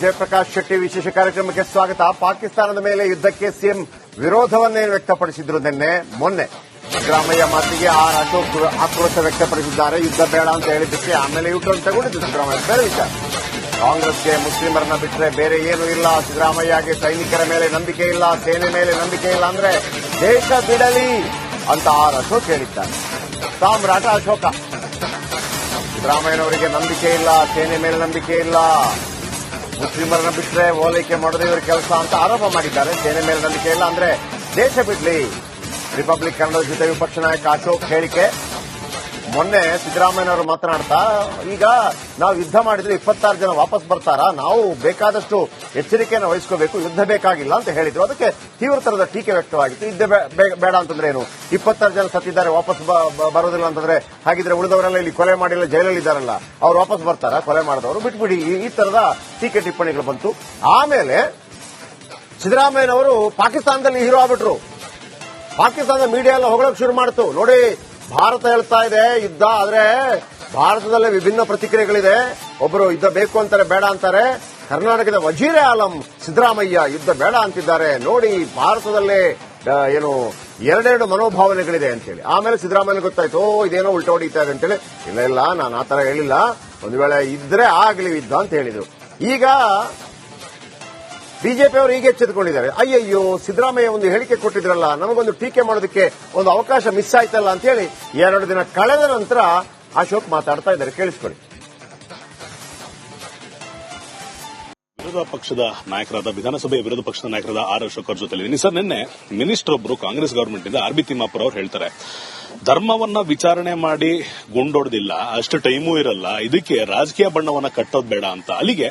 ಜಯಪ್ರಕಾಶ್ ಶೆಟ್ಟಿ ವಿಶೇಷ ಕಾರ್ಯಕ್ರಮಕ್ಕೆ ಸ್ವಾಗತ. ಪಾಕಿಸ್ತಾನದ ಮೇಲೆ ಯುದ್ಧಕ್ಕೆ ಸಿಎಂ ವಿರೋಧವನ್ನೇ ವ್ಯಕ್ತಪಡಿಸಿದ್ರು ಮೊನ್ನೆ. ಸಿದ್ದರಾಮಯ್ಯ ಮಾತಿಗೆ ಆರ್ ಅಶೋಕ್ ಆಕ್ರೋಶ ವ್ಯಕ್ತಪಡಿಸಿದ್ದಾರೆ. ಯುದ್ಧ ಬೇಡ ಅಂತ ಹೇಳಿದ್ದಕ್ಕೆ ಆಮೇಲೆ ಯೂಟರ್ನ್ ತಗೊಂಡಿದ್ದು ಸಿದ್ದರಾಮಯ್ಯ. ಬೇರೆ ವಿಚಾರ, ಕಾಂಗ್ರೆಸ್ಗೆ ಮುಸ್ಲಿಮರನ್ನ ಬಿಟ್ಟರೆ ಬೇರೆ ಏನೂ ಇಲ್ಲ. ಸಿದ್ದರಾಮಯ್ಯಗೆ ಸೈನಿಕರ ಮೇಲೆ ನಂಬಿಕೆ ಇಲ್ಲ, ಸೇನೆ ಮೇಲೆ ನಂಬಿಕೆ ಇಲ್ಲ ಅಂದ್ರೆ ದೇಶ ಬಿಡಲಿ ಅಂತ ಆರ್ ಅಶೋಕ್ ಹೇಳಿದ್ದಾರೆ. ಸಾಮ್ರಾಟ ಅಶೋಕ ಸಿದ್ದರಾಮಯ್ಯನವರಿಗೆ ನಂಬಿಕೆ ಇಲ್ಲ, ಸೇನೆ ಮೇಲೆ ನಂಬಿಕೆ ಇಲ್ಲ, ಮುಸ್ಲಿಮರನ್ನ ಬಿಟ್ಟರೆ ಓಲೈಕೆ ಮಾಡೋದು ಇವರ ಕೆಲಸ ಅಂತ ಆರೋಪ ಮಾಡಿದ್ದಾರೆ. ಸೇನೆ ಮೇಲೆ ನಂಬಿಕೆ ಇಲ್ಲ ಅಂದ್ರೆ ದೇಶ ಬಿಡ್ಲಿ. ರಿಪಬ್ಲಿಕ್ ಕನ್ನಡದ ಜೊತೆ ವಿಪಕ್ಷ ನಾಯಕ ಅಶೋಕ್ ಹೇಳಿಕೆ. ಮೊನ್ನೆ ಸಿದ್ದರಾಮಯ್ಯನವರು ಮಾತನಾಡ್ತಾ, ಈಗ ನಾವು ಯುದ್ಧ ಮಾಡಿದ್ರೆ 26 ಜನ ವಾಪಸ್ ಬರ್ತಾರಾ, ನಾವು ಬೇಕಾದಷ್ಟು ಎಚ್ಚರಿಕೆಯನ್ನು ವಹಿಸ್ಕೋಬೇಕು, ಯುದ್ಧ ಬೇಕಾಗಿಲ್ಲ ಅಂತ ಹೇಳಿದ್ರು. ಅದಕ್ಕೆ ತೀವ್ರತರದ ಟೀಕೆ ವ್ಯಕ್ತವಾಗಿತ್ತು. ಯುದ್ಧ ಬೇಡ ಅಂತಂದ್ರೆ ಏನು, 26 ಜನ ಸತ್ತಿದ್ದಾರೆ, ವಾಪಸ್ ಬರೋದಿಲ್ಲ ಅಂತಂದ್ರೆ ಹಾಗಿದ್ರೆ ಉಳಿದವರೆಲ್ಲ ಇಲ್ಲಿ ಕೊಲೆ ಮಾಡಿಲ್ಲ, ಜೈಲಲ್ಲಿ ಇದ್ದಾರಲ್ಲ, ಅವ್ರು ವಾಪಸ್ ಬರ್ತಾರಾ, ಕೊಲೆ ಮಾಡಿದವರು ಬಿಟ್ಬಿಡಿ, ಈ ತರದ ಟೀಕೆ ಟಿಪ್ಪಣಿಗಳು ಬಂತು. ಆಮೇಲೆ ಸಿದ್ದರಾಮಯ್ಯನವರು ಪಾಕಿಸ್ತಾನದಲ್ಲಿ ಹೀರೋ ಆಗ್ಬಿಟ್ರು. ಪಾಕಿಸ್ತಾನದ ಮೀಡಿಯಾ ಎಲ್ಲ ಹೊಗಳಕ್ಕೆ ಶುರು ಮಾಡಿತು. ನೋಡಿ, ಭಾರತ ಹೇಳ್ತಾ ಇದೆ ಯುದ್ಧ, ಆದ್ರೆ ಭಾರತದಲ್ಲೇ ವಿಭಿನ್ನ ಪ್ರತಿಕ್ರಿಯೆಗಳಿದೆ. ಒಬ್ಬರು ಯುದ್ಧ ಬೇಕು ಅಂತಾರೆ, ಬೇಡ ಅಂತಾರೆ. ಕರ್ನಾಟಕದ ವಜೀರೆ ಆಲಂ ಸಿದ್ದರಾಮಯ್ಯ ಯುದ್ಧ ಬೇಡ ಅಂತಿದ್ದಾರೆ. ನೋಡಿ, ಭಾರತದಲ್ಲೇ ಏನು ಎರಡೆರಡು ಮನೋಭಾವನೆಗಳಿದೆ ಅಂತೇಳಿ. ಆಮೇಲೆ ಸಿದ್ದರಾಮಯ್ಯ ಗೊತ್ತಾಯ್ತು, ಇದೇನೋ ಉಲ್ಟಾ ಹೊಡಿತಾ ಇದೆ ಅಂತೇಳಿ. ಇಲ್ಲ, ನಾನು ಆ ತರ ಹೇಳಿಲ್ಲ, ಒಂದು ವೇಳೆ ಇದ್ರೆ ಆಗ್ಲಿ ಯುದ್ಧ ಅಂತ ಹೇಳಿದ್ರು. ಈಗ ಬಿಜೆಪಿ ಅವರು ಈಗ ಎಚ್ಚೆತ್ತುಕೊಂಡಿದ್ದಾರೆ. ಅಯ್ಯಯ್ಯೋ, ಸಿದ್ದರಾಮಯ್ಯ ಒಂದು ಹೇಳಿಕೆ ಕೊಟ್ಟಿದ್ರಲ್ಲ, ನಮಗೊಂದು ಟೀಕೆ ಮಾಡೋದಕ್ಕೆ ಒಂದು ಅವಕಾಶ ಮಿಸ್ ಆಯ್ತಲ್ಲ ಅಂತ ಹೇಳಿ 2 ದಿನ ಕಳೆದ ನಂತರ ಅಶೋಕ್ ಮಾತಾಡ್ತಾ ಇದ್ದಾರೆ. ಕೇಳಿಸ್ಕೊಳ್ಳಿ. ವಿರೋಧ ಪಕ್ಷದ ನಾಯಕರಾದ ವಿಧಾನಸಭೆಯ ವಿರೋಧ ಪಕ್ಷದ ನಾಯಕರಾದ ಆರ್ ಅಶೋಕ್ ಅವ್ರ ಜೊತೆ ಸರ್, ನಿನ್ನೆ ಮಿನಿಸ್ಟರ್ ಒಬ್ಬರು ಕಾಂಗ್ರೆಸ್ ಗವರ್ಮೆಂಟ್ ಇಂದ ಆರ್ ಬಿ ತಿಮ್ಮಾಪುರ ಅವರು ಹೇಳ್ತಾರೆ, ಧರ್ಮವನ್ನ ವಿಚಾರಣೆ ಮಾಡಿ ಗುಂಡೊಡೆದಿಲ್ಲ, ಅಷ್ಟು ಟೈಮೂ ಇರಲ್ಲ, ಇದಕ್ಕೆ ರಾಜಕೀಯ ಬಣ್ಣವನ್ನ ಕಟ್ಟೋದು ಬೇಡ ಅಂತ. ಅಲ್ಲಿಗೆ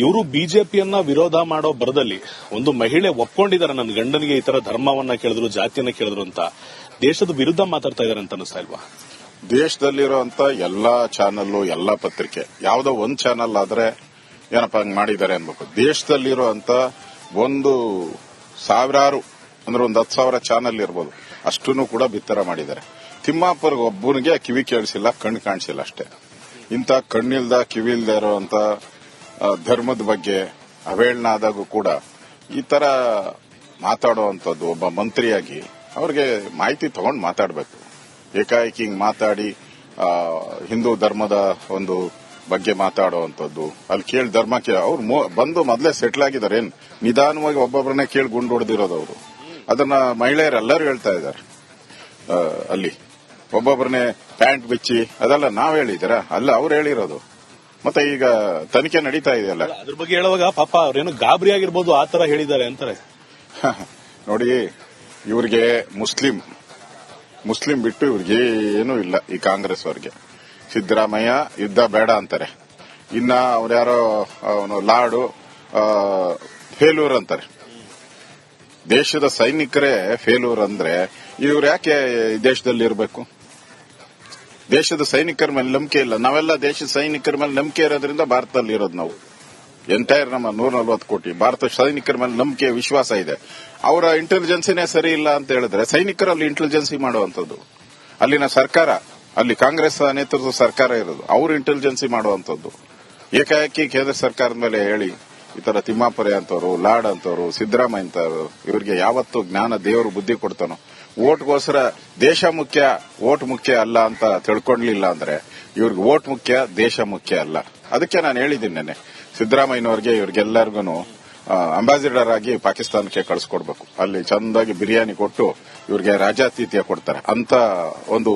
ಇವರು ಬಿಜೆಪಿಯನ್ನ ವಿರೋಧ ಮಾಡೋ ಬರದಲ್ಲಿ ಒಂದು ಮಹಿಳೆ ಒಪ್ಕೊಂಡಿದ್ದಾರೆ, ನನ್ನ ಗಂಡನಿಗೆ ಈ ತರ ಧರ್ಮವನ್ನ ಕೇಳಿದ್ರು, ಜಾತಿಯನ್ನ ಕೇಳಿದ್ರು ಅಂತ. ದೇಶದ ವಿರುದ್ಧ ಮಾತಾಡ್ತಾ ಇದಾರೆ ಅಂತ ಅನಿಸ್ತಾ ಇಲ್ವಾ? ದೇಶದಲ್ಲಿರುವಂತ ಎಲ್ಲಾ ಚಾನಲ್, ಎಲ್ಲಾ ಪತ್ರಿಕೆ, ಯಾವ್ದೋ ಒಂದ್ ಚಾನಲ್ ಆದ್ರೆ ಏನಪ್ಪಾ ಹಂಗ್ ಮಾಡಿದ್ದಾರೆ ಅನ್ಬೇಕು. ದೇಶದಲ್ಲಿರುವಂತ ಒಂದು ಸಾವಿರಾರು ಅಂದ್ರೆ ಒಂದು 10,000 ಚಾನಲ್ ಇರ್ಬೋದು, ಅಷ್ಟನ್ನು ಕೂಡ ಬಿತ್ತರ ಮಾಡಿದ್ದಾರೆ. ತಿಮ್ಮಾಪುರ ಒಬ್ಬನಿಗೆ ಕಿವಿ ಕೇಳಿಸಿಲ್ಲ, ಕಣ್ಣು ಕಾಣಿಸಿಲ್ಲ ಅಷ್ಟೇ. ಇಂಥ ಕಣ್ಣಿಲ್ದ ಕಿವಿಲ್ದ ಇರುವಂತ ಧರ್ಮದ ಬಗ್ಗೆ ಅವೇಳನ ಆದಾಗೂ ಕೂಡ ಈ ತರ ಮಾತಾಡುವಂಥದ್ದು ಒಬ್ಬ ಮಂತ್ರಿಯಾಗಿ ಅವ್ರಿಗೆ ಮಾಹಿತಿ ತಗೊಂಡು ಮಾತಾಡಬೇಕು. ಏಕಾಏಕಿ ಹಿಂಗ್ ಮಾತಾಡಿ ಹಿಂದೂ ಧರ್ಮದ ಒಂದು ಬಗ್ಗೆ ಮಾತಾಡುವಂಥದ್ದು, ಅಲ್ಲಿ ಕೇಳಿ ಧರ್ಮಕ್ಕೆ ಅವ್ರು ಬಂದು ಮೊದಲೇ ಸೆಟ್ಲ್ ಆಗಿದ್ದಾರೆ. ಏನ್ ನಿಧಾನವಾಗಿ ಒಬ್ಬೊಬ್ಬರನ್ನೇ ಕೇಳಿ ಗುಂಡು ಹೊಡೆದಿರೋದು ಅವರು. ಅದನ್ನ ಮಹಿಳೆಯರೆಲ್ಲರೂ ಹೇಳ್ತಾ ಇದ್ದಾರೆ. ಅಲ್ಲಿ ಒಬ್ಬೊಬ್ಬರನ್ನೇ ಪ್ಯಾಂಟ್ ಬಿಚ್ಚಿ ಅದೆಲ್ಲ ನಾವ್ ಹೇಳಿದ್ದೀರಾ? ಅಲ್ಲ, ಅವ್ರು ಹೇಳಿರೋದು. ಮತ್ತೆ ಈಗ ತನಿಖೆ ನಡೀತಾ ಇದೆಯಲ್ಲ, ಅದ್ರ ಬಗ್ಗೆ ಹೇಳುವಾಗ ಪಾಪ ಅವ್ರೇನು ಗಾಬರಿ ಆಗಿರ್ಬೋದು, ಆ ತರ ಹೇಳಿದ್ದಾರೆ ಅಂತಾರೆ. ನೋಡಿ, ಇವ್ರಿಗೆ ಮುಸ್ಲಿಂ ಬಿಟ್ಟು ಇವ್ರಿಗೆ ಏನೂ ಇಲ್ಲ ಈ ಕಾಂಗ್ರೆಸ್ ಅವ್ರಿಗೆ. ಸಿದ್ದರಾಮಯ್ಯ ಯುದ್ಧ ಬೇಡ ಅಂತಾರೆ. ಇನ್ನ ಅವ್ರ್ಯಾರೋ ಲಾಡು ಫೇಲ್ಯೂರ್ ಅಂತಾರೆ. ದೇಶದ ಸೈನಿಕರೇ ಫೇಲ್ಯೂರ್ ಅಂದ್ರೆ ಇವ್ರು ಯಾಕೆ ದೇಶದಲ್ಲಿ ಇರಬೇಕು? ದೇಶದ ಸೈನಿಕರ ಮೇಲೆ ನಂಬಿಕೆ ಇಲ್ಲ. ನಾವೆಲ್ಲ ದೇಶದ ಸೈನಿಕರ ಮೇಲೆ ನಂಬಿಕೆ ಇರೋದ್ರಿಂದ ಭಾರತದಲ್ಲಿ ಇರೋದು. ನಾವು ಎಂಟೈರ್ ನಮ್ಮ 140 ಕೋಟಿ ಭಾರತ ಸೈನಿಕರ ಮೇಲೆ ನಂಬಿಕೆ, ವಿಶ್ವಾಸ ಇದೆ. ಅವರ ಇಂಟೆಲಿಜೆನ್ಸಿನೇ ಸರಿ ಇಲ್ಲ ಅಂತ ಹೇಳಿದ್ರೆ ಸೈನಿಕರಲ್ಲಿ ಇಂಟೆಲಿಜೆನ್ಸಿ ಮಾಡುವಂಥದ್ದು. ಅಲ್ಲಿನ ಸರ್ಕಾರ, ಅಲ್ಲಿ ಕಾಂಗ್ರೆಸ್ ನೇತೃತ್ವದ ಸರ್ಕಾರ ಇರೋದು, ಅವರು ಇಂಟೆಲಿಜೆನ್ಸಿ ಮಾಡುವಂಥದ್ದು. ಏಕಾಏಕಿ ಕೇಂದ್ರ ಸರ್ಕಾರದ ಮೇಲೆ ಹೇಳಿ ಈ ತರ ತಿಮ್ಮಾಪುರೆ ಅಂತವರು, ಲಾಡ್ ಅಂತವರು, ಸಿದ್ದರಾಮಯ್ಯ ಅಂತವರು, ಇವರಿಗೆ ಯಾವತ್ತು ಜ್ಞಾನ ದೇವರು ಬುದ್ಧಿ ಕೊಡ್ತಾನೋ, ಓಟ್ಗೋಸ್ಕರ ದೇಶ ಮುಖ್ಯ, ಓಟ್ ಮುಖ್ಯ ಅಲ್ಲ ಅಂತ ತಿಳ್ಕೊಳ್ಳಿಲ್ಲ ಅಂದ್ರೆ ಇವ್ರಿಗೆ ಓಟ್ ಮುಖ್ಯ, ದೇಶ ಮುಖ್ಯ ಅಲ್ಲ. ಅದಕ್ಕೆ ನಾನು ಹೇಳಿದ್ದೀನಿ ನೆನ್ನೆ, ಸಿದ್ದರಾಮಯ್ಯನವ್ರಿಗೆ ಇವ್ರಿಗೆಲ್ಲರಿಗೂ ಅಂಬಾಸಿಡರ್ ಆಗಿ ಪಾಕಿಸ್ತಾನಕ್ಕೆ ಕಳಿಸ್ಕೊಡ್ಬೇಕು. ಅಲ್ಲಿ ಚಂದಾಗಿ ಬಿರಿಯಾನಿ ಕೊಟ್ಟು ಇವ್ರಿಗೆ ರಾಜಾತಿಥ್ಯ ಕೊಡ್ತಾರೆ ಅಂತ ಒಂದು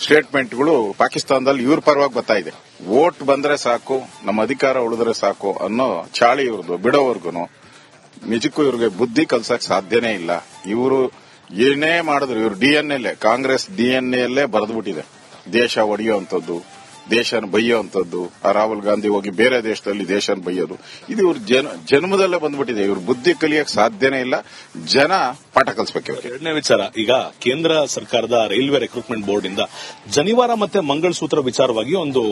ಸ್ಟೇಟ್ಮೆಂಟ್ಗಳು ಪಾಕಿಸ್ತಾನದಲ್ಲಿ ಇವ್ರ ಪರವಾಗಿ ಬರ್ತಾ ಇದೆ. ವೋಟ್ ಬಂದ್ರೆ ಸಾಕು, ನಮ್ಮ ಅಧಿಕಾರ ಉಳಿದ್ರೆ ಸಾಕು ಅನ್ನೋ ಚಾಳಿ ಇವ್ರದ್ದು. ಬಿಡೋವರ್ಗುನು ನಿಜಕ್ಕೂ ಇವ್ರಿಗೆ ಬುದ್ಧಿ ಕಲ್ಸಕ್ ಸಾಧ್ಯನೇ ಇಲ್ಲ. ಇವರು ಏನೇ ಮಾಡಿದ್ರು ಇವ್ರ ಡಿಎನ್ಎಲ್ಲೇ, ಕಾಂಗ್ರೆಸ್ ಡಿಎನ್ಎಲ್ಲೇ ಬರೆದ್ಬಿಟ್ಟಿದೆ ದೇಶ ಒಡೆಯುವಂಥದ್ದು, ದೇಶನ ಬೈಯುವಂಥದ್ದು. ರಾಹುಲ್ ಗಾಂಧಿ ಹೋಗಿ ಬೇರೆ ದೇಶದಲ್ಲಿ ದೇಶನ ಬೈಯೋದು, ಇದು ಇವ್ರ ಜನ್ಮದಲ್ಲೇ ಬಂದ್ಬಿಟ್ಟಿದೆ. ಇವ್ರ ಬುದ್ಧಿ ಕಲಿಯಕ್ ಸಾಧ್ಯನೇ ಇಲ್ಲ. ಜನ ಪಾಠ ಕಲಿಸಬೇಕು. ಎರಡನೇ ವಿಚಾರ, ಈಗ ಕೇಂದ್ರ ಸರ್ಕಾರದ ರೈಲ್ವೆ ರಿಕ್ರೂಟ್ಮೆಂಟ್ ಬೋರ್ಡ್ ಇಂದ ಜನಿವಾರ ಮತ್ತೆ ಮಂಗಳಸೂತ್ರ ವಿಚಾರವಾಗಿ ಒಂದು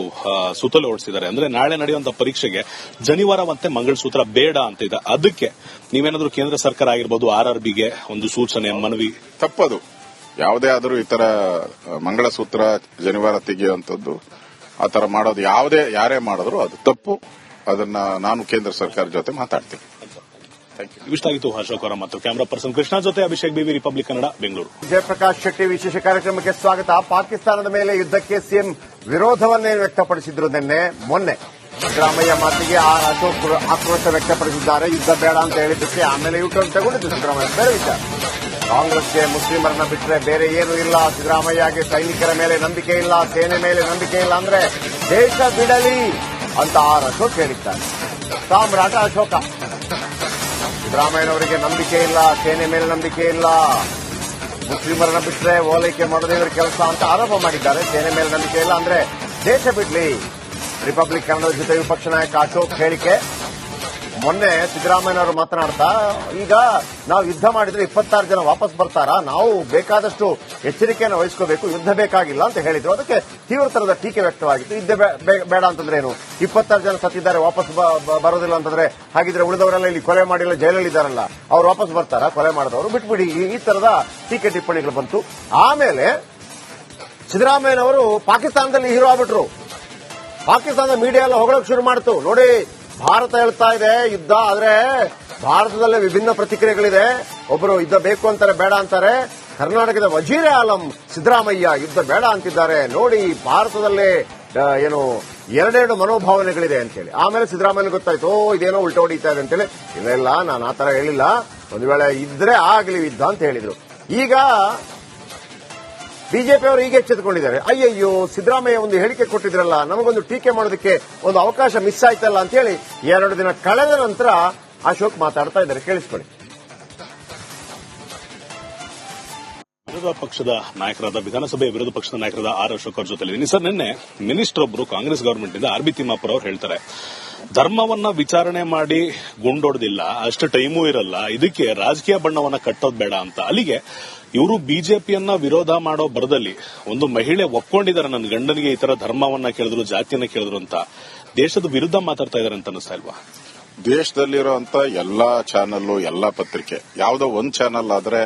ಸುತ್ತೋಲೆ ಹೊರಡಿಸಿದ್ದಾರೆ. ಅಂದ್ರೆ ನಾಳೆ ನಡೆಯುವಂತಹ ಪರೀಕ್ಷೆಗೆ ಜನಿವಾರ ಮತ್ತೆ ಮಂಗಳಸೂತ್ರ ಬೇಡ ಅಂತ ಇದೆ. ಅದಕ್ಕೆ ನೀವೇನಾದ್ರೂ ಕೇಂದ್ರ ಸರ್ಕಾರ ಆಗಿರ್ಬೋದು, RRBಗೆ ಒಂದು ಸೂಚನೆ, ಮನವಿ? ತಪ್ಪದು. ಯಾವುದೇ ಆದರೂ ಈ ತರ ಮಂಗಳಸೂತ್ರ ಜನಿವಾರ ತೆಗೆಯುವಂಥದ್ದು, ಆ ತರ ಮಾಡೋದು ಯಾರೇ ಮಾಡಿದ್ರು ಅದು ತಪ್ಪು. ಅದನ್ನ ನಾನು ಕೇಂದ್ರ ಸರ್ಕಾರ ಜೊತೆ ಮಾತಾಡ್ತೀನಿ. ಇಷ್ಟಾಗಿತ್ತು ಅಶೋಕ್ ಅವರ ಮತ್ತು ಕ್ಯಾಮರಾ ಪರ್ಸನ್ ಕೃಷ್ಣ ಜೊತೆ ಅಭಿಷೇಕ್ ಬಿವಿ, ರಿಪಬ್ಲಿಕ್ ಕನ್ನಡ, ಬೆಂಗಳೂರು. ಜಯಪ್ರಕಾಶ್ ಶೆಟ್ಟಿ ವಿಶೇಷ ಕಾರ್ಯಕ್ರಮಕ್ಕೆ ಸ್ವಾಗತ. ಪಾಕಿಸ್ತಾನದ ಮೇಲೆ ಯುದ್ಧಕ್ಕೆ ಸಿಎಂ ವಿರೋಧವನ್ನೇ ವ್ಯಕ್ತಪಡಿಸಿದ್ರು ಮೊನ್ನೆ. ಸಿದ್ದರಾಮಯ್ಯ ಮಾತಿಗೆ ಅಶೋಕ್ ಆಕ್ರೋಶ ವ್ಯಕ್ತಪಡಿಸಿದ್ದಾರೆ. ಯುದ್ಧ ಬೇಡ ಅಂತ ಹೇಳಿದ್ದಕ್ಕೆ ಆಮೇಲೆ ಯೂಟರ್ನ್ ತಗೊಂಡಿದ್ದು ಸಿದ್ದರಾಮಯ್ಯ. ಬೇರೆ ವಿಚಾರ, ಕಾಂಗ್ರೆಸ್ಗೆ ಮುಸ್ಲಿಮರನ್ನ ಬಿಟ್ಟರೆ ಬೇರೆ ಏನೂ ಇಲ್ಲ. ಸಿದ್ದರಾಮಯ್ಯಗೆ ಸೈನಿಕರ ಮೇಲೆ ನಂಬಿಕೆ ಇಲ್ಲ, ಸೇನೆ ಮೇಲೆ ನಂಬಿಕೆ ಇಲ್ಲ, ಅಂದ್ರೆ ದೇಶ ಬಿಡಲಿ ಅಂತ ಅಶೋಕ್ ಹೇಳಿದ್ದಾರೆ. ಸಾಮ್ರಾಟ ಅಶೋಕ. ಸಿದ್ದರಾಮಯ್ಯನವರಿಗೆ ನಂಬಿಕೆ ಇಲ್ಲ, ಸೇನೆ ಮೇಲೆ ನಂಬಿಕೆ ಇಲ್ಲ, ಮುಸ್ಲಿಮರನ್ನ ಬಿಟ್ಟರೆ ಓಲೈಕೆ ಮಾಡೋದೇ ಇವರ ಕೆಲಸ ಅಂತ ಆರೋಪ ಮಾಡಿದ್ದಾರೆ. ಸೇನೆ ಮೇಲೆ ನಂಬಿಕೆ ಇಲ್ಲ ಅಂದ್ರೆ ದೇಶ ಬಿಡಲಿ. ರಿಪಬ್ಲಿಕ್ ಕನ್ನಡ ಜೊತೆ ವಿಪಕ್ಷ ನಾಯಕ ಅಶೋಕ್ ಹೇಳಿಕೆ. ಮೊನ್ನೆ ಸಿದ್ದರಾಮಯ್ಯನವರು ಮಾತನಾಡ್ತಾ, ಈಗ ನಾವು ಯುದ್ಧ ಮಾಡಿದ್ರೆ 26 ಜನ ವಾಪಸ್ ಬರ್ತಾರಾ, ನಾವು ಬೇಕಾದಷ್ಟು ಎಚ್ಚರಿಕೆಯನ್ನು ವಹಿಸ್ಕೋಬೇಕು, ಯುದ್ಧ ಬೇಕಾಗಿಲ್ಲ ಅಂತ ಹೇಳಿದ್ರು. ಅದಕ್ಕೆ ತೀವ್ರತರದ ಟೀಕೆ ವ್ಯಕ್ತವಾಗಿತ್ತು. ಯುದ್ಧ ಬೇಡ ಅಂತಂದ್ರೆ ಏನು, 26 ಜನ ಸತ್ತಿದ್ದಾರೆ, ವಾಪಸ್ ಬರೋದಿಲ್ಲ ಅಂತಂದ್ರೆ ಹಾಗಿದ್ರೆ ಉಳಿದವರೆಲ್ಲ ಇಲ್ಲಿ ಕೊಲೆ ಮಾಡಿಲ್ಲ, ಜೈಲಲ್ಲಿ ಇದ್ದಾರಲ್ಲ, ಅವ್ರು ವಾಪಸ್ ಬರ್ತಾರಾ, ಕೊಲೆ ಮಾಡಿದವರು ಬಿಟ್ಬಿಡಿ, ಈ ತರದ ಟೀಕೆ ಟಿಪ್ಪಣಿಗಳು ಬಂತು. ಆಮೇಲೆ ಸಿದ್ದರಾಮಯ್ಯನವರು ಪಾಕಿಸ್ತಾನದಲ್ಲಿ ಹೀರೋ ಆಗ್ಬಿಟ್ರು. ಪಾಕಿಸ್ತಾನದ ಮೀಡಿಯಾ ಎಲ್ಲ ಹೊಗಳಕ್ಕೆ ಶುರು ಮಾಡ್ತು. ನೋಡಿ, ಭಾರತ ಹೇಳ್ತಾ ಇದೆ ಯುದ್ಧ, ಆದ್ರೆ ಭಾರತದಲ್ಲೇ ವಿಭಿನ್ನ ಪ್ರತಿಕ್ರಿಯೆಗಳಿದೆ. ಒಬ್ಬರು ಯುದ್ಧ ಬೇಕು ಅಂತಾರೆ, ಬೇಡ ಅಂತಾರೆ. ಕರ್ನಾಟಕದ ವಜೀರೆ ಆಲಂ ಸಿದ್ದರಾಮಯ್ಯ ಯುದ್ಧ ಬೇಡ ಅಂತಿದ್ದಾರೆ. ನೋಡಿ, ಭಾರತದಲ್ಲೇ ಏನು ಎರಡೆರಡು ಮನೋಭಾವನೆಗಳಿದೆ ಅಂತೇಳಿ. ಆಮೇಲೆ ಸಿದ್ದರಾಮಯ್ಯ ಗೊತ್ತಾಯ್ತು, ಇದೇನೋ ಉಲ್ಟಾ ಹೊಡಿತಾ ಇದೆ ಅಂತೇಳಿ. ಇಲ್ಲ, ನಾನು ಆ ತರ ಹೇಳಿಲ್ಲ, ಒಂದು ವೇಳೆ ಇದ್ರೆ ಆಗ್ಲಿ ಯುದ್ಧ ಅಂತ ಹೇಳಿದ್ರು. ಈಗ ಬಿಜೆಪಿ ಅವರು ಈಗ ಎಚ್ಚೆತ್ತುಕೊಂಡಿದ್ದಾರೆ. ಅಯ್ಯಯ್ಯೋ, ಸಿದ್ದರಾಮಯ್ಯ ಒಂದು ಹೇಳಿಕೆ ಕೊಟ್ಟಿದ್ರಲ್ಲ, ನಮಗೊಂದು ಟೀಕೆ ಮಾಡೋದಕ್ಕೆ ಒಂದು ಅವಕಾಶ ಮಿಸ್ ಆಯ್ತಲ್ಲ ಅಂತ ಹೇಳಿ 2 ದಿನ ಕಳೆದ ನಂತರ ಅಶೋಕ್ ಮಾತಾಡ್ತಾ ಇದ್ದಾರೆ. ಕೇಳಿಸ್ಕೊಳ್ಳಿ. ವಿರೋಧ ಪಕ್ಷದ ನಾಯಕರಾದ ವಿಧಾನಸಭೆ ವಿರೋಧ ಪಕ್ಷದ ನಾಯಕರಾದ ಅಶೋಕ್ ಅವ್ರ ಜೊತೆ ಸರ್, ನಿನ್ನೆ ಮಿನಿಸ್ಟರ್ ಒಬ್ಬರು ಕಾಂಗ್ರೆಸ್ ಗವರ್ಮೆಂಟ್ ಇಂದ ಆರ್ ಬಿ ತಿಮ್ಮಾಪುರ ಅವರು ಹೇಳ್ತಾರೆ, ಧರ್ಮವನ್ನ ವಿಚಾರಣೆ ಮಾಡಿ ಗುಂಡೊಡೆದಿಲ್ಲ, ಅಷ್ಟು ಟೈಮೂ ಇರಲ್ಲ, ಇದಕ್ಕೆ ರಾಜಕೀಯ ಬಣ್ಣವನ್ನ ಕಟ್ಟೋದು ಬೇಡ ಅಂತ. ಅಲ್ಲಿಗೆ ಇವರು ಬಿಜೆಪಿಯನ್ನ ವಿರೋಧ ಮಾಡೋ ಬರದಲ್ಲಿ ಒಂದು ಮಹಿಳೆ ಒಪ್ಕೊಂಡಿದ್ದಾರೆ, ನನ್ನ ಗಂಡನಿಗೆ ಈ ತರ ಧರ್ಮವನ್ನ ಕೇಳಿದ್ರು, ಜಾತಿಯನ್ನ ಕೇಳಿದ್ರು ಅಂತ ದೇಶದ ವಿರುದ್ಧ ಮಾತಾಡ್ತಾ ಇದಾರೆ ಅಂತ ಅನಿಸ್ತಾ ಇಲ್ವಾ? ದೇಶದಲ್ಲಿರುವಂತ ಎಲ್ಲಾ ಚಾನಲ್, ಎಲ್ಲಾ ಪತ್ರಿಕೆ, ಯಾವ್ದೋ ಒಂದ್ ಚಾನಲ್ ಆದ್ರೆ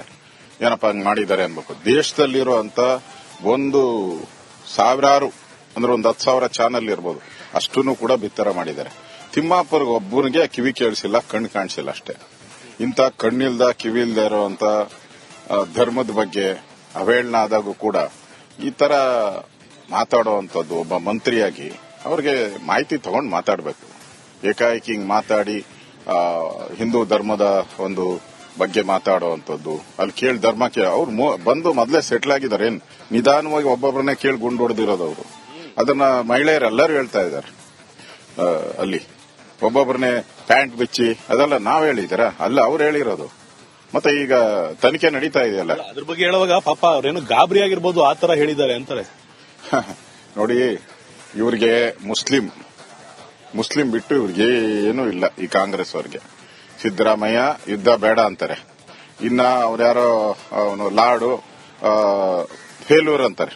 ಏನಪ್ಪಾ ಹಂಗ್ ಮಾಡಿದ್ದಾರೆ ಅನ್ಬೇಕು. ದೇಶದಲ್ಲಿರುವಂತ ಒಂದು ಸಾವಿರಾರು ಅಂದ್ರೆ ಒಂದು 10,000 ಚಾನಲ್ ಇರ್ಬೋದು, ಅಷ್ಟನ್ನು ಕೂಡ ಬಿತ್ತರ ಮಾಡಿದ್ದಾರೆ. ತಿಮ್ಮಾಪುರ ಒಬ್ಬನಿಗೆ ಕಿವಿ ಕೇಳಿಸಿಲ್ಲ, ಕಣ್ಣು ಕಾಣಿಸಿಲ್ಲ ಅಷ್ಟೇ. ಇಂಥ ಕಣ್ಣಿಲ್ದ ಕಿವಿಲ್ದ ಇರುವಂತ ಧರ್ಮದ ಬಗ್ಗೆ ಅವೇಳನ ಆದಾಗೂ ಕೂಡ ಈ ತರ ಮಾತಾಡುವಂತದ್ದು ಒಬ್ಬ ಮಂತ್ರಿಯಾಗಿ ಅವ್ರಿಗೆ ಮಾಹಿತಿ ತಗೊಂಡು ಮಾತಾಡಬೇಕು. ಏಕಾಏಕಿ ಹಿಂಗ್ ಮಾತಾಡಿ ಹಿಂದೂ ಧರ್ಮದ ಒಂದು ಬಗ್ಗೆ ಮಾತಾಡುವಂತದ್ದು, ಅಲ್ಲಿ ಕೇಳಿ ಧರ್ಮ ಅವ್ರು ಬಂದು ಮೊದಲೇ ಸೆಟ್ಲ್ ಆಗಿದ್ದಾರೆ. ಏನ್ ನಿಧಾನವಾಗಿ ಒಬ್ಬೊಬ್ಬರನ್ನೇ ಕೇಳಿ ಗುಂಡು ಹೊಡೆದಿರೋದು ಅವರು. ಅದನ್ನ ಮಹಿಳೆಯರೆಲ್ಲರೂ ಹೇಳ್ತಾ ಇದ್ದಾರೆ. ಅಲ್ಲಿ ಒಬ್ಬೊಬ್ಬರನ್ನೇ ಪ್ಯಾಂಟ್ ಬಿಚ್ಚಿ ಅದೆಲ್ಲ ನಾವ್ ಹೇಳಿದಾರ, ಅಲ್ಲ ಅವ್ರು ಹೇಳಿರೋದು. ಮತ್ತೆ ಈಗ ತನಿಖೆ ನಡೀತಾ ಇದೆಯಲ್ಲ, ಅದ್ರ ಬಗ್ಗೆ ಹೇಳುವಾಗ ಪಾಪ ಅವ್ರೇನು ಗಾಬರಿ ಆಗಿರ್ಬೋದು, ಆ ತರ ಹೇಳಿದ್ದಾರೆ ಅಂತಾರೆ. ನೋಡಿ, ಇವ್ರಿಗೆ ಮುಸ್ಲಿಂ ಬಿಟ್ಟು ಇವ್ರಿಗೆ ಏನೂ ಇಲ್ಲ ಈ ಕಾಂಗ್ರೆಸ್ ಅವ್ರಿಗೆ. ಸಿದ್ದರಾಮಯ್ಯ ಯುದ್ಧ ಬೇಡ ಅಂತಾರೆ. ಇನ್ನ ಅವ್ರ್ಯಾರೋ ಲಾಡು ಫೇಲ್ಯೂರ್ ಅಂತಾರೆ.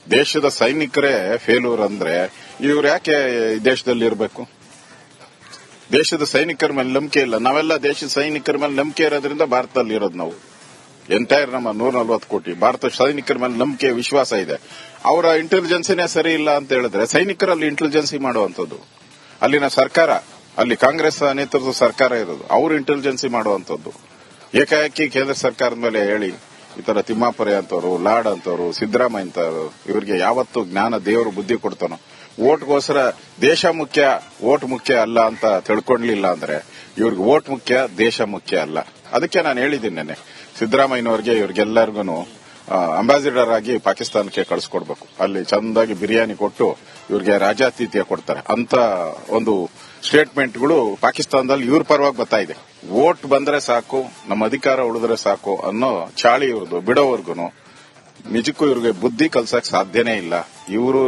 ದೇಶದ ಸೈನಿಕರೇ ಫೇಲ್ಯೂರ್ ಅಂದ್ರೆ ಇವ್ರು ಯಾಕೆ ದೇಶದಲ್ಲಿ ಇರಬೇಕು? ದೇಶದ ಸೈನಿಕರ ಮೇಲೆ ನಂಬಿಕೆ ಇಲ್ಲ. ನಾವೆಲ್ಲ ದೇಶದ ಸೈನಿಕರ ಮೇಲೆ ನಂಬಿಕೆ ಇರೋದ್ರಿಂದ ಭಾರತದಲ್ಲಿ ಇರೋದು. ನಾವು ಎಂಟೈರ್ ನಮ್ಮ 140 ಕೋಟಿ ಭಾರತ ಸೈನಿಕರ ಮೇಲೆ ನಂಬಿಕೆ, ವಿಶ್ವಾಸ ಇದೆ. ಅವರ ಇಂಟೆಲಿಜೆನ್ಸಿನೇ ಸರಿ ಇಲ್ಲ ಅಂತ ಹೇಳಿದ್ರೆ ಸೈನಿಕರಲ್ಲಿ ಇಂಟೆಲಿಜೆನ್ಸಿ ಮಾಡುವಂತದ್ದು. ಅಲ್ಲಿನ ಸರ್ಕಾರ, ಅಲ್ಲಿ ಕಾಂಗ್ರೆಸ್ ನೇತೃತ್ವದ ಸರ್ಕಾರ ಇರೋದು, ಅವರು ಇಂಟೆಲಿಜೆನ್ಸಿ ಮಾಡುವಂತದ್ದು. ಏಕಾಏಕಿ ಕೇಂದ್ರ ಸರ್ಕಾರದ ಮೇಲೆ ಹೇಳಿ ಈ ತರ ತಿಮ್ಮಾಪುರೆ ಅಂತವರು, ಲಾಡ್ ಅಂತವರು, ಸಿದ್ದರಾಮಯ್ಯ ಅಂತವರು, ಇವರಿಗೆ ಯಾವತ್ತು ಜ್ಞಾನ ದೇವರು ಬುದ್ಧಿ ಕೊಡ್ತಾನೋ. ಓಟ್ಗೋಸ್ಕರ ದೇಶ ಮುಖ್ಯ, ಓಟ್ ಮುಖ್ಯ ಅಲ್ಲ ಅಂತ ತಿಳ್ಕೊಳ್ಳಿಲ್ಲ ಅಂದ್ರೆ ಇವ್ರಿಗೆ ಓಟ್ ಮುಖ್ಯ, ದೇಶ ಮುಖ್ಯ ಅಲ್ಲ. ಅದಕ್ಕೆ ನಾನು ಹೇಳಿದ್ದೀನಿ ನೆನ್ನೆ, ಸಿದ್ದರಾಮಯ್ಯನವರಿಗೆ ಇವ್ರಿಗೆಲ್ಲರಿಗೂ ಅಂಬಾಸಿಡರ್ ಆಗಿ ಪಾಕಿಸ್ತಾನಕ್ಕೆ ಕಳಿಸ್ಕೊಡ್ಬೇಕು. ಅಲ್ಲಿ ಚಂದಾಗಿ ಬಿರಿಯಾನಿ ಕೊಟ್ಟು ಇವ್ರಿಗೆ ರಾಜಾತಿಥ್ಯ ಕೊಡ್ತಾರೆ ಅಂತ ಒಂದು ಸ್ಟೇಟ್ಮೆಂಟ್ಗಳು ಪಾಕಿಸ್ತಾನದಲ್ಲಿ ಇವ್ರ ಪರವಾಗಿ ಬರ್ತಾ ಇದೆ. ವೋಟ್ ಬಂದ್ರೆ ಸಾಕು, ನಮ್ಮ ಅಧಿಕಾರ ಉಳಿದ್ರೆ ಸಾಕು ಅನ್ನೋ ಚಾಳಿ ಇವ್ರದ್ದು. ಬಿಡೋವರ್ಗುನು ನಿಜಕ್ಕೂ ಇವ್ರಿಗೆ ಬುದ್ಧಿ ಕಲ್ಸಕ್ ಸಾಧ್ಯನೇ ಇಲ್ಲ. ಇವರು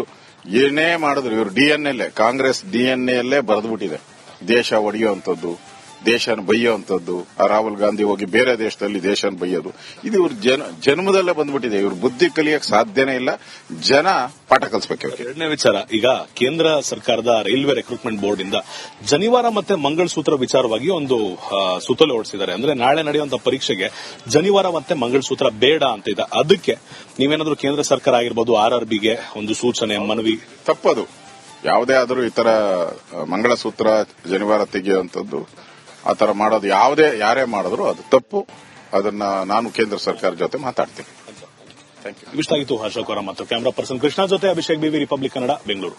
ಏನೇ ಮಾಡಿದ್ರು ಇವ್ರು ಡಿಎನ್ಎಲ್ಲೇ, ಕಾಂಗ್ರೆಸ್ ಡಿಎನ್ಎಲ್ಲೇ ಬರೆದ್ಬಿಟ್ಟಿದೆ ದೇಶ ಒಡೆಯುವಂಥದ್ದು, ದೇಶನ ಬೈಯುವಂಥದ್ದು. ರಾಹುಲ್ ಗಾಂಧಿ ಹೋಗಿ ಬೇರೆ ದೇಶದಲ್ಲಿ ದೇಶನ ಬೈಯೋದು, ಇದು ಇವ್ರ ಜನ್ಮದಲ್ಲೇ ಬಂದ್ಬಿಟ್ಟಿದೆ. ಇವ್ರ ಬುದ್ಧಿ ಕಲಿಯಕ್ ಸಾಧ್ಯನೇ ಇಲ್ಲ. ಜನ ಪಾಠ ಕಲಿಸಬೇಕು. ಎರಡನೇ ವಿಚಾರ, ಈಗ ಕೇಂದ್ರ ಸರ್ಕಾರದ ರೈಲ್ವೆ ರಿಕ್ರೂಟ್ಮೆಂಟ್ ಬೋರ್ಡ್ ಇಂದ ಜನಿವಾರ ಮತ್ತೆ ಮಂಗಳಸೂತ್ರ ವಿಚಾರವಾಗಿ ಒಂದು ಸುತ್ತೋಲೆ ಹೊರಡಿಸಿದ್ದಾರೆ. ಅಂದ್ರೆ ನಾಳೆ ನಡೆಯುವಂತಹ ಪರೀಕ್ಷೆಗೆ ಜನಿವಾರ ಮತ್ತೆ ಮಂಗಳಸೂತ್ರ ಬೇಡ ಅಂತ ಇದೆ. ಅದಕ್ಕೆ ನೀವೇನಾದ್ರೂ ಕೇಂದ್ರ ಸರ್ಕಾರ ಆಗಿರ್ಬೋದು RRBಗೆ ಒಂದು ಸೂಚನೆ, ಮನವಿ? ತಪ್ಪದು. ಯಾವುದೇ ಆದರೂ ಈ ತರ ಮಂಗಳಸೂತ್ರ ಜನಿವಾರ ತೆಗೆಯುವಂಥದ್ದು ಆ ತರ ಮಾಡೋದು ಯಾರೇ ಮಾಡಿದ್ರು ಅದು ತಪ್ಪು. ಅದನ್ನ ನಾನು ಕೇಂದ್ರ ಸರ್ಕಾರ ಜೊತೆ ಮಾತಾಡ್ತೀನಿ. Thank you. ಇಷ್ಟಾಗಿತ್ತು ಅಶೋಕ್ ಅವರ ಮತ್ತು ಕ್ಯಾಮರಾ ಪರ್ಸನ್ ಕೃಷ್ಣ ಜೊತೆ ಅಭಿಷೇಕ್ ಬಿವಿ, ರಿಪಬ್ಲಿಕ್ ಕನ್ನಡ, ಬೆಂಗಳೂರು.